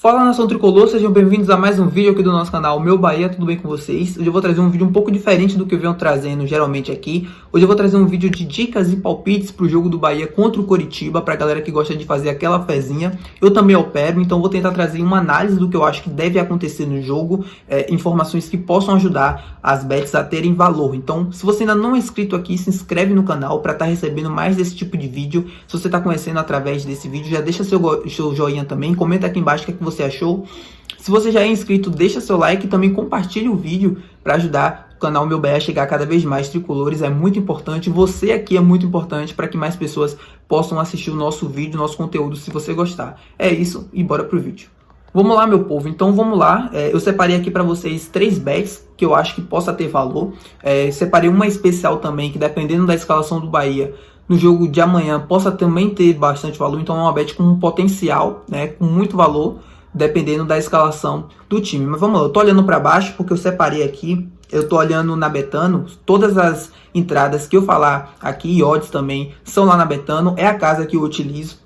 Fala, nação tricolor, sejam bem-vindos a mais um vídeo aqui do nosso canal Meu Bahia, tudo bem com vocês? Hoje eu vou trazer um vídeo um pouco diferente do que eu venho trazendo geralmente aqui. Hoje eu vou trazer um vídeo de dicas e palpites para o jogo do Bahia contra o Coritiba, para a galera que gosta de fazer aquela fezinha. Eu também opero, então vou tentar trazer uma análise do que eu acho que deve acontecer no jogo, informações que possam ajudar as bets a terem valor. Então, se você ainda não é inscrito aqui, se inscreve no canal para estar recebendo mais desse tipo de vídeo. Se você está conhecendo através desse vídeo, já deixa seu joinha também, comenta aqui embaixo o que você achou. Se você já é inscrito, deixa seu like e também compartilhe o vídeo para ajudar o canal Meu Bahia a chegar a cada vez mais tricolores. É muito importante, você aqui é muito importante para que mais pessoas possam assistir o nosso vídeo, nosso conteúdo, se você gostar. É isso e bora pro vídeo. Vamos lá, meu povo, então vamos lá. Eu separei aqui para vocês 3 bets que eu acho que possa ter valor. Separei uma especial também, que dependendo da escalação do Bahia, no jogo de amanhã possa também ter bastante valor. Então é uma bet com um potencial, né, com muito valor, dependendo da escalação do time. Mas vamos lá, eu tô olhando para baixo porque eu separei aqui, eu tô olhando na Betano, todas as entradas que eu falar aqui e odds também são lá na Betano, é a casa que eu utilizo.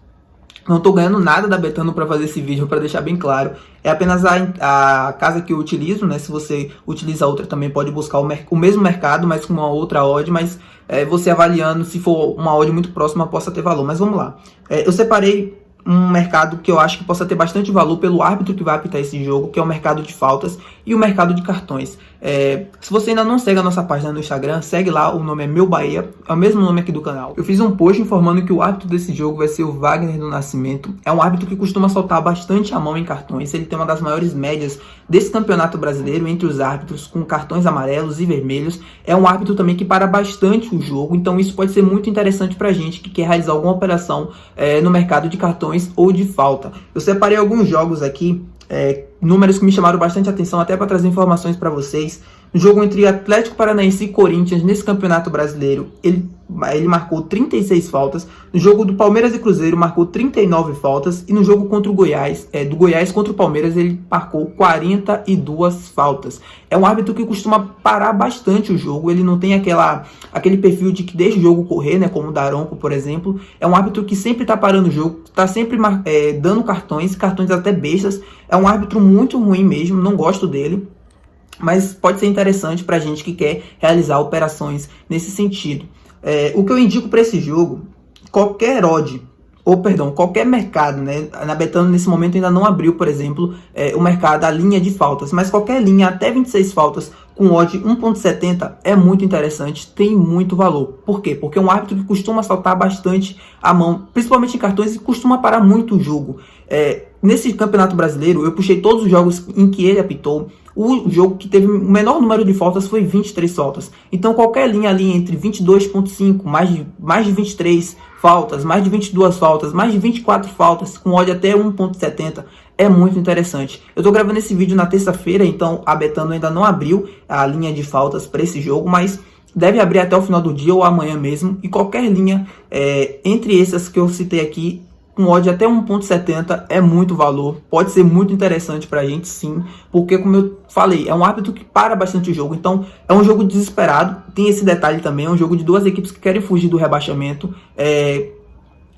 Não tô ganhando nada da Betano para fazer esse vídeo, para deixar bem claro. É apenas a casa que eu utilizo, né? Se você utiliza outra também pode buscar o mesmo mercado, mas com uma outra odd, mas você avaliando, se for uma odd muito próxima, possa ter valor. Mas vamos lá. Eu separei um mercado que eu acho que possa ter bastante valor pelo árbitro que vai apitar esse jogo, que é o mercado de faltas e o mercado de cartões. Se você ainda não segue a nossa página no Instagram, segue lá, o nome é Meu Bahia, é o mesmo nome aqui do canal. Eu fiz um post informando que o árbitro desse jogo vai ser o Wagner do Nascimento. É um árbitro que costuma soltar bastante a mão em cartões, ele tem uma das maiores médias desse campeonato brasileiro entre os árbitros, com cartões amarelos e vermelhos. É um árbitro também que para bastante o jogo, então isso pode ser muito interessante pra gente que quer realizar alguma operação no mercado de cartões ou de falta. Eu separei alguns jogos aqui, números que me chamaram bastante atenção, até para trazer informações para vocês. No jogo entre Atlético Paranaense e Corinthians, nesse campeonato brasileiro, ele marcou 36 faltas. No jogo do Palmeiras e Cruzeiro, marcou 39 faltas. E no jogo contra o Goiás, do Goiás contra o Palmeiras, ele marcou 42 faltas. É um árbitro que costuma parar bastante o jogo. Ele não tem aquele perfil de que deixa o jogo correr, né, como o Daronco, por exemplo. É um árbitro que sempre está parando o jogo, está sempre dando cartões até bestas. É um árbitro muito ruim mesmo, não gosto dele. Mas pode ser interessante para a gente que quer realizar operações nesse sentido. O que eu indico para esse jogo, qualquer mercado, né? Na Betano nesse momento ainda não abriu, por exemplo, o mercado, a linha de faltas, mas qualquer linha até 26 faltas com odd 1.70 é muito interessante, tem muito valor. Por quê? Porque é um árbitro que costuma saltar bastante a mão, principalmente em cartões, e costuma parar muito o jogo. Nesse campeonato brasileiro, eu puxei todos os jogos em que ele apitou. O jogo que teve o menor número de faltas foi 23 faltas. Então qualquer linha ali entre 22.5, mais de 23 faltas, mais de 22 faltas, mais de 24 faltas, com odd até 1.70, é muito interessante. Eu tô gravando esse vídeo na terça-feira, então a Betano ainda não abriu a linha de faltas para esse jogo, mas deve abrir até o final do dia ou amanhã mesmo. E qualquer linha entre essas que eu citei aqui, com odd até 1.70 é muito valor, pode ser muito interessante pra gente, sim, porque, como eu falei, é um árbitro que para bastante o jogo, então é um jogo desesperado, tem esse detalhe também, é um jogo de duas equipes que querem fugir do rebaixamento,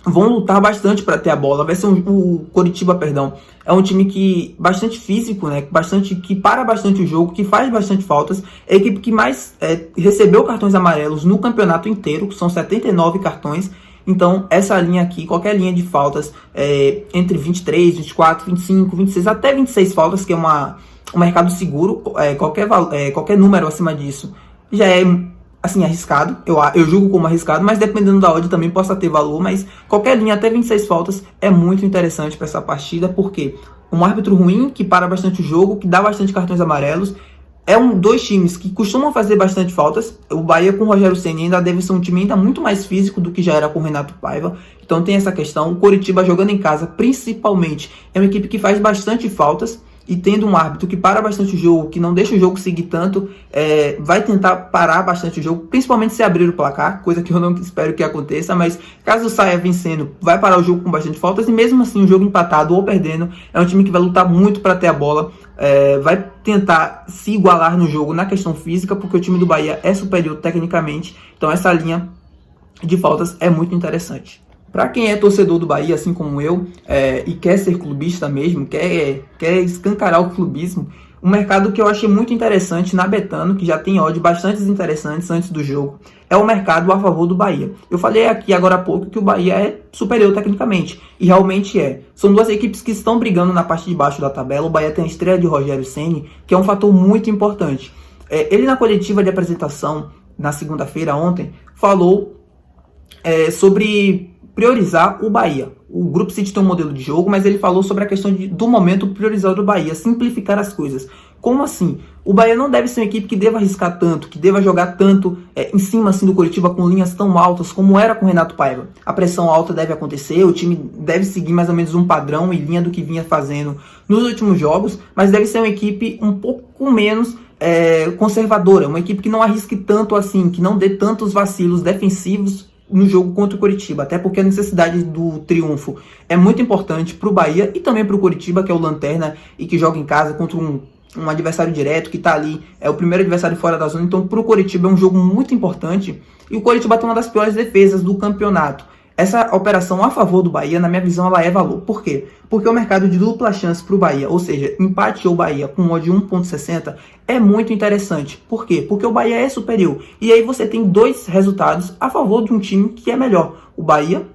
vão lutar bastante para ter a bola. Vai ser o Coritiba, perdão, é um time que bastante físico, né, que para bastante o jogo, que faz bastante faltas, é a equipe que mais recebeu cartões amarelos no campeonato inteiro, que são 79 cartões. Então, essa linha aqui, qualquer linha de faltas entre 23, 24, 25, 26, até 26 faltas, que é um mercado seguro, qualquer número acima disso já é assim, arriscado. Eu julgo como arriscado, mas dependendo da odd também possa ter valor. Mas qualquer linha até 26 faltas é muito interessante para essa partida, porque um árbitro ruim que para bastante o jogo, que dá bastante cartões amarelos. Dois times que costumam fazer bastante faltas. O Bahia com o Rogério Ceni ainda deve ser um time ainda muito mais físico do que já era com o Renato Paiva. Então tem essa questão. O Coritiba jogando em casa, principalmente, é uma equipe que faz bastante faltas. E tendo um árbitro que para bastante o jogo, que não deixa o jogo seguir tanto, vai tentar parar bastante o jogo, principalmente se abrir o placar, coisa que eu não espero que aconteça, mas caso saia vencendo, vai parar o jogo com bastante faltas, e mesmo assim o jogo empatado ou perdendo, é um time que vai lutar muito para ter a bola, vai tentar se igualar no jogo na questão física, porque o time do Bahia é superior tecnicamente, então essa linha de faltas é muito interessante. Para quem é torcedor do Bahia, assim como eu, e quer ser clubista mesmo, quer escancarar o clubismo, um mercado que eu achei muito interessante na Betano, que já tem odds bastante interessantes antes do jogo, é o mercado a favor do Bahia. Eu falei aqui agora há pouco que o Bahia é superior tecnicamente, e realmente é. São duas equipes que estão brigando na parte de baixo da tabela. O Bahia tem a estreia de Rogério Ceni, que é um fator muito importante. Ele na coletiva de apresentação, na segunda-feira, ontem, falou sobre priorizar o Bahia. O Grupo City tem um modelo de jogo, mas ele falou sobre a questão do momento priorizar do Bahia, simplificar as coisas. Como assim? O Bahia não deve ser uma equipe que deva arriscar tanto, que deva jogar tanto em cima assim, do Coritiba com linhas tão altas como era com o Renato Paiva. A pressão alta deve acontecer, o time deve seguir mais ou menos um padrão e linha do que vinha fazendo nos últimos jogos, mas deve ser uma equipe um pouco menos conservadora, uma equipe que não arrisque tanto assim, que não dê tantos vacilos defensivos no jogo contra o Coritiba, até porque a necessidade do triunfo é muito importante para o Bahia e também para o Coritiba, que é o lanterna e que joga em casa contra um adversário direto, que está ali, é o primeiro adversário fora da zona. Então para o Coritiba é um jogo muito importante, e o Coritiba tem uma das piores defesas do campeonato. Essa operação a favor do Bahia, na minha visão, ela é valor. Por quê? Porque o mercado de dupla chance para o Bahia, ou seja, empate ou Bahia com odd de 1.60, é muito interessante. Por quê? Porque o Bahia é superior. E aí você tem dois resultados a favor de um time que é melhor. O Bahia,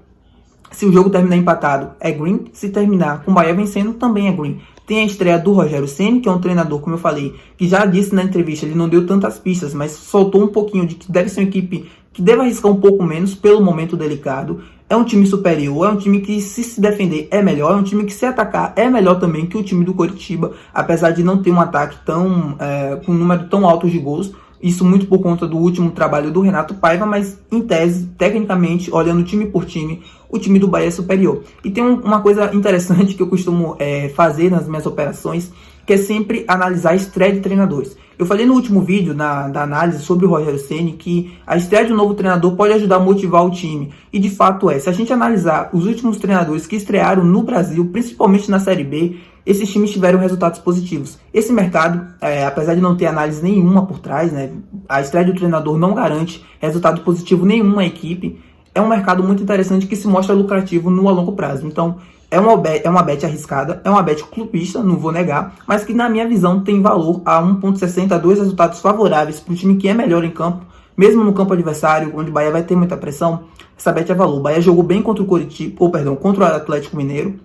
se o jogo terminar empatado, é green. Se terminar com o Bahia vencendo, também é green. Tem a estreia do Rogério Ceni, que é um treinador, como eu falei, que já disse na entrevista, ele não deu tantas pistas, mas soltou um pouquinho de que deve ser uma equipe que deve arriscar um pouco menos pelo momento delicado. É um time superior, é um time que se defender é melhor, é um time que se atacar é melhor também que o time do Coritiba, apesar de não ter um ataque com um número tão alto de gols. Isso muito por conta do último trabalho do Renato Paiva, mas em tese, tecnicamente, olhando time por time, o time do Bahia é superior. E tem uma coisa interessante que eu costumo fazer nas minhas operações, que é sempre analisar a estreia de treinadores. Eu falei no último vídeo, da análise sobre o Rogério Ceni, que a estreia de um novo treinador pode ajudar a motivar o time. E de fato se a gente analisar os últimos treinadores que estrearam no Brasil, principalmente na Série B, esses times tiveram resultados positivos. Esse mercado, apesar de não ter análise nenhuma por trás, né, a estreia do treinador não garante resultado positivo nenhum à equipe. É um mercado muito interessante que se mostra lucrativo no a longo prazo. Então, é uma bet arriscada, é uma bet clubista, não vou negar, mas que na minha visão tem valor a 1.60, dois resultados favoráveis para o time que é melhor em campo, mesmo no campo adversário, onde o Bahia vai ter muita pressão. Essa bet é valor. O Bahia jogou bem contra contra o Atlético Mineiro,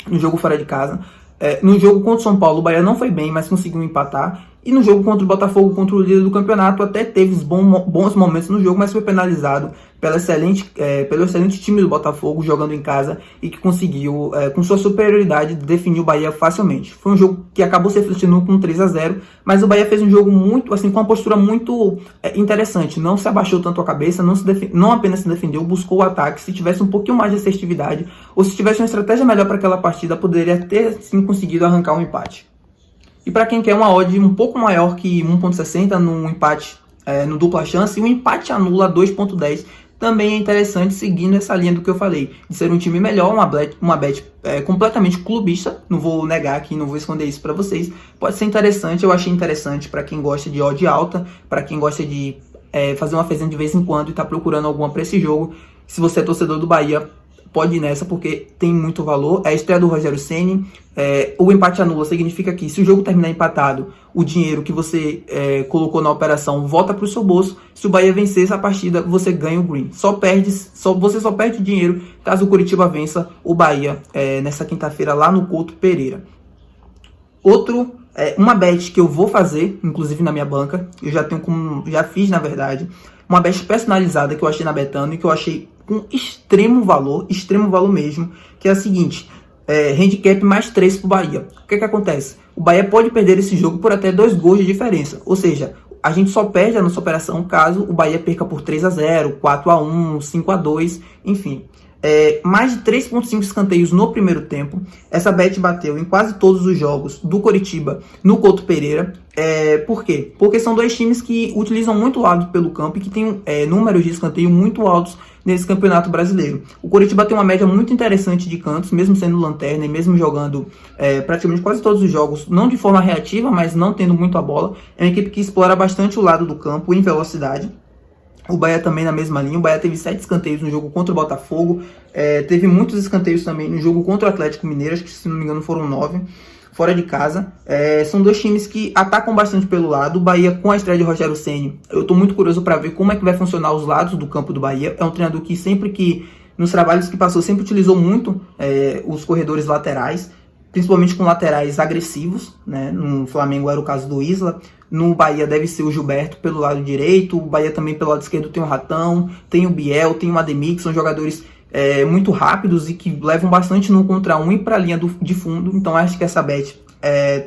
no jogo fora de casa. No jogo contra o São Paulo, o Bahia não foi bem, mas conseguiu empatar. E no jogo contra o Botafogo, contra o líder do campeonato, até teve bons momentos no jogo, mas foi penalizado pelo excelente time do Botafogo jogando em casa e que conseguiu, com sua superioridade, definir o Bahia facilmente. Foi um jogo que acabou se refletindo com 3-0, mas o Bahia fez um jogo muito, assim, com uma postura muito interessante. Não se abaixou tanto a cabeça, não apenas se defendeu, buscou o ataque. Se tivesse um pouquinho mais de assertividade, ou se tivesse uma estratégia melhor para aquela partida, poderia ter, sim, conseguido arrancar um empate. E para quem quer uma odd um pouco maior que 1.60 no empate, no dupla chance, o empate anula 2.10 também é interessante, seguindo essa linha do que eu falei, de ser um time melhor, uma bet completamente clubista. Não vou negar aqui, não vou esconder isso para vocês. Pode ser interessante, eu achei interessante para quem gosta de odd alta, para quem gosta de fazer uma fezinha de vez em quando e está procurando alguma para esse jogo. Se você é torcedor do Bahia, pode ir nessa, porque tem muito valor. É a estreia do Rogério Ceni. O empate anula significa que, se o jogo terminar empatado, o dinheiro que você colocou na operação volta para o seu bolso. Se o Bahia vencer essa partida, você ganha o green. Você só perde dinheiro caso o Coritiba vença o Bahia nessa quinta-feira lá no Couto Pereira. Uma bet que eu vou fazer, inclusive na minha banca, eu já fiz na verdade, uma bet personalizada que eu achei na Betano e que eu achei com extremo valor mesmo, que é a seguinte: handicap mais 3 pro Bahia. O que acontece? O Bahia pode perder esse jogo por até 2 gols de diferença, ou seja, a gente só perde a nossa operação caso o Bahia perca por 3-0, 4-1, 5-2, enfim. Mais de 3.5 escanteios no primeiro tempo. Essa bet bateu em quase todos os jogos do Coritiba no Couto Pereira. Por quê? Porque são dois times que utilizam muito lado pelo campo e que têm números de escanteio muito altos nesse campeonato brasileiro. O Coritiba tem uma média muito interessante de cantos, mesmo sendo lanterna e mesmo jogando praticamente quase todos os jogos, não de forma reativa, mas não tendo muito a bola. É uma equipe que explora bastante o lado do campo em velocidade. O Bahia também na mesma linha. O Bahia teve 7 escanteios no jogo contra o Botafogo. Teve muitos escanteios também no jogo contra o Atlético Mineiro, acho que se não me engano foram 9, fora de casa. São dois times que atacam bastante pelo lado. O Bahia, com a estreia de Rogério Ceni, eu estou muito curioso para ver como é que vai funcionar os lados do campo do Bahia. É um treinador que sempre que, nos trabalhos que passou, sempre utilizou muito os corredores laterais, principalmente com laterais agressivos, né? No Flamengo era o caso do Isla. No Bahia deve ser o Gilberto pelo lado direito. O Bahia também pelo lado esquerdo tem o Ratão, tem o Biel, tem o Ademir, que são jogadores muito rápidos e que levam bastante no contra um e para a linha de fundo. Então acho que essa bet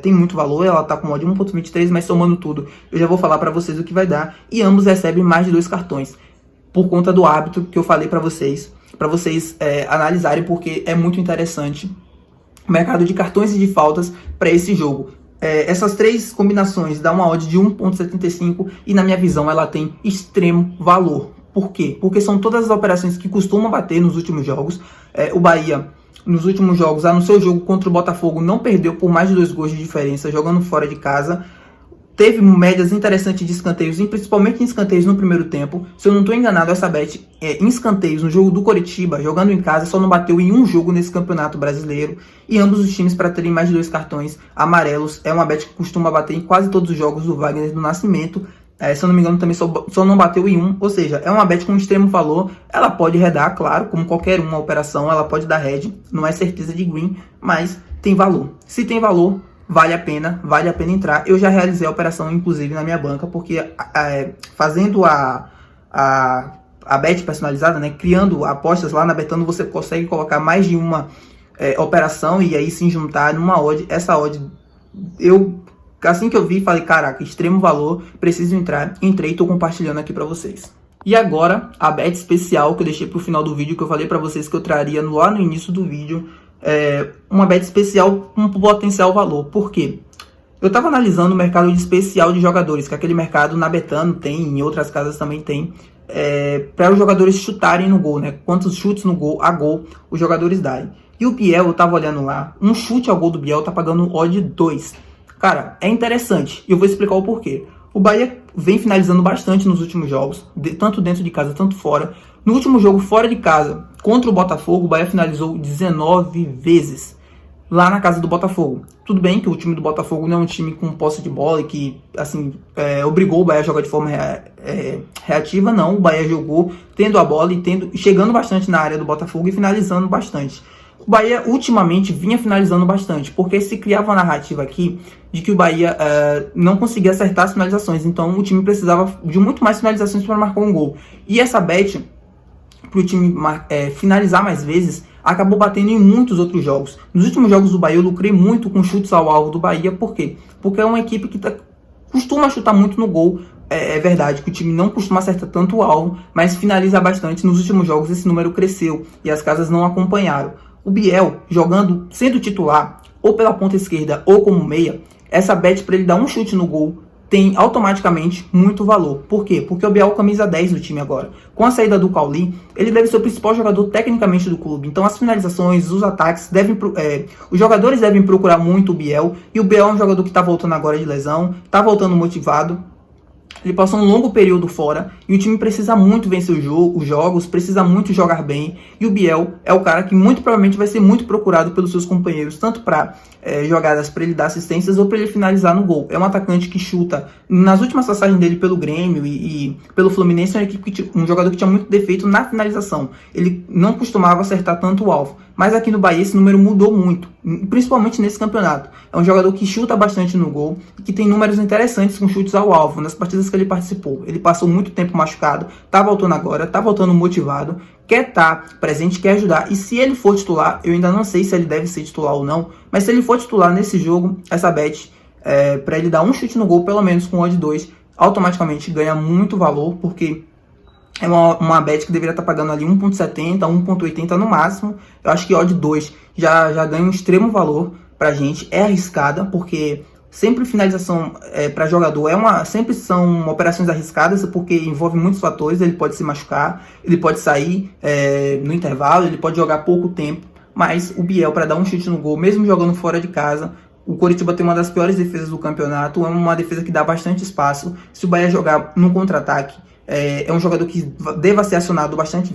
tem muito valor. Ela tá com odd 1.23, mas somando tudo eu já vou falar para vocês o que vai dar. E ambos recebem mais de 2 cartões por conta do árbitro que eu falei para vocês analisarem, porque é muito interessante o mercado de cartões e de faltas para esse jogo. Essas 3 combinações dão uma odd de 1.75 e na minha visão ela tem extremo valor. Por quê? Porque são todas as operações que costumam bater nos últimos jogos. O Bahia, nos últimos jogos, no seu jogo contra o Botafogo, não perdeu por mais de 2 gols de diferença, jogando fora de casa. Teve médias interessantes de escanteios, e principalmente em escanteios no primeiro tempo. Se eu não estou enganado, essa bet em escanteios no jogo do Coritiba, jogando em casa, só não bateu em um jogo nesse campeonato brasileiro. E ambos os times para terem mais de 2 cartões amarelos. É uma bet que costuma bater em quase todos os jogos do Wagner do Nascimento. Se eu não me engano, também só não bateu em um. Ou seja, é uma bet com extremo valor. Ela pode redar, claro, como qualquer uma operação. Ela pode dar red. Não é certeza de green, mas tem valor. Se tem valor, vale a pena entrar. Eu já realizei a operação, inclusive, na minha banca, porque fazendo a bet personalizada, né, criando apostas lá na Betano, você consegue colocar mais de uma operação e aí se juntar numa odd. Essa odd, assim que eu vi, falei, caraca, extremo valor, preciso entrar. Entrei e tô compartilhando aqui pra vocês. E agora, a bet especial que eu deixei pro final do vídeo, que eu falei pra vocês que eu traria lá no início do vídeo. Uma bet especial com potencial valor. Por quê? Eu tava analisando o mercado de especial de jogadores, que aquele mercado na Betano tem, em outras casas também tem, para os jogadores chutarem no gol, né? Quantos chutes no gol, a gol, os jogadores darem. E o Biel, eu tava olhando lá, um chute ao gol do Biel tá pagando odd 2. Cara, é interessante, e eu vou explicar o porquê. O Bahia vem finalizando bastante nos últimos jogos, tanto dentro de casa, tanto fora. No último jogo fora de casa, contra o Botafogo, o Bahia finalizou 19 vezes lá na casa do Botafogo. Tudo bem que o time do Botafogo não é um time com posse de bola e que, assim, obrigou o Bahia a jogar de forma reativa, não. O Bahia jogou tendo a bola e chegando bastante na área do Botafogo e finalizando bastante. O Bahia ultimamente vinha finalizando bastante, porque se criava uma narrativa aqui de que o Bahia não conseguia acertar as finalizações, então o time precisava de muito mais finalizações para marcar um gol. E essa bet, para o time finalizar mais vezes, acabou batendo em muitos outros jogos. Nos últimos jogos do Bahia eu lucrei muito com chutes ao alvo do Bahia. Por quê? Porque é uma equipe que costuma chutar muito no gol. É verdade que o time não costuma acertar tanto o alvo, mas finaliza bastante. Nos últimos jogos esse número cresceu e as casas não acompanharam. O Biel, sendo titular, ou pela ponta esquerda ou como meia, essa bet para ele dar um chute no gol tem automaticamente muito valor. Por quê? Porque o Biel é o camisa 10 do time agora. Com a saída do Cauli, ele deve ser o principal jogador tecnicamente do clube. Então as finalizações, os ataques, os jogadores devem procurar muito o Biel. E o Biel é um jogador que está voltando agora de lesão, está voltando motivado. Ele passou um longo período fora e o time precisa muito vencer os jogos, precisa muito jogar bem. E o Biel é o cara que muito provavelmente vai ser muito procurado pelos seus companheiros, tanto para jogadas para ele dar assistências ou para ele finalizar no gol. É um atacante que chuta. Nas últimas passagens dele pelo Grêmio e pelo Fluminense, é um jogador que tinha muito defeito na finalização. Ele não costumava acertar tanto o alvo. Mas aqui no Bahia esse número mudou muito, principalmente nesse campeonato. É um jogador que chuta bastante no gol e que tem números interessantes com chutes ao alvo nas partidas que ele participou. Ele passou muito tempo machucado, tá voltando agora, tá voltando motivado, quer estar presente, quer ajudar. E se ele for titular, eu ainda não sei se ele deve ser titular ou não, mas se ele for titular nesse jogo, essa bet, para ele dar um chute no gol, pelo menos com odd 2, automaticamente ganha muito valor, porque é uma bet que deveria estar pagando ali 1.70, 1.80 no máximo. Eu acho que odd 2 já ganha um extremo valor pra gente. É arriscada, porque sempre finalização para jogador sempre são operações arriscadas, porque envolve muitos fatores. Ele pode se machucar, ele pode sair no intervalo, ele pode jogar pouco tempo. Mas o Biel, para dar um chute no gol, mesmo jogando fora de casa, o Coritiba tem uma das piores defesas do campeonato. É uma defesa que dá bastante espaço. Se o Bahia jogar no contra-ataque, é um jogador que deva ser acionado bastante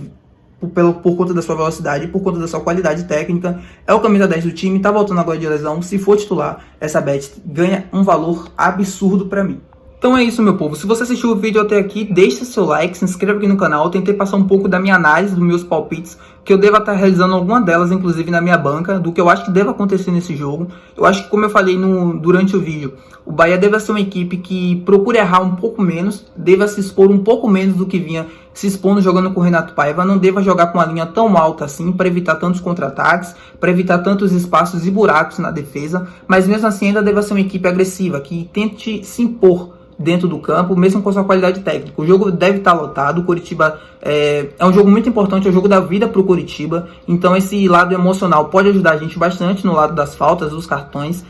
por conta da sua velocidade, por conta da sua qualidade técnica. É o camisa 10 do time, tá voltando agora de lesão. Se for titular, essa bet ganha um valor absurdo para mim. Então é isso, meu povo. Se você assistiu o vídeo até aqui, deixa seu like, se inscreva aqui no canal. Eu tentei passar um pouco da minha análise, dos meus palpites, que eu devo estar realizando alguma delas, inclusive na minha banca, do que eu acho que deve acontecer nesse jogo. Eu acho que, como eu falei durante o vídeo, o Bahia deve ser uma equipe que procure errar um pouco menos, deva se expor um pouco menos do que vinha se expondo jogando com o Renato Paiva, não deva jogar com uma linha tão alta assim, para evitar tantos contra-ataques, para evitar tantos espaços e buracos na defesa, mas mesmo assim ainda deva ser uma equipe agressiva, que tente se impor dentro do campo, mesmo com sua qualidade técnica. O jogo deve estar lotado, o Coritiba é um jogo muito importante, é o jogo da vida para o Coritiba, então esse lado emocional pode ajudar a gente bastante no lado das faltas, dos cartões,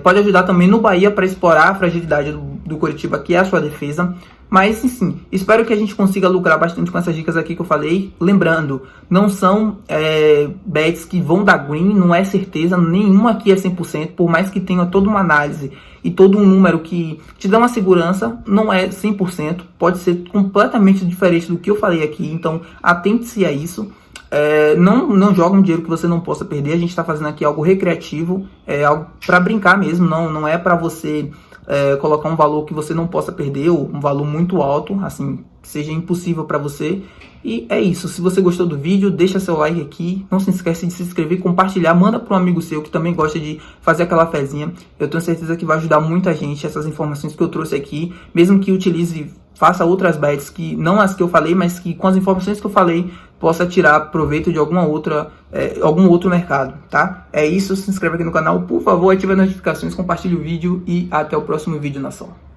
pode ajudar também no Bahia para explorar a fragilidade do Coritiba, que é a sua defesa. Mas, enfim, espero que a gente consiga lucrar bastante com essas dicas aqui que eu falei. Lembrando, não são bets que vão dar green, não é certeza, nenhuma aqui é 100%, por mais que tenha toda uma análise e todo um número que te dá uma segurança, não é 100%, pode ser completamente diferente do que eu falei aqui, então atente-se a isso. Não joga um dinheiro que você não possa perder, a gente está fazendo aqui algo recreativo, algo para brincar mesmo, não é para você colocar um valor que você não possa perder, ou um valor muito alto, assim, que seja impossível para você. E é isso, se você gostou do vídeo, deixa seu like aqui, não se esquece de se inscrever, compartilhar, manda para um amigo seu que também gosta de fazer aquela fezinha. Eu tenho certeza que vai ajudar muita gente essas informações que eu trouxe aqui, mesmo que utilize, faça outras bets, que não as que eu falei, mas que com as informações que eu falei, possa tirar proveito de algum outro mercado, tá? É isso, se inscreve aqui no canal, por favor, ative as notificações, compartilhe o vídeo e até o próximo vídeo, nação.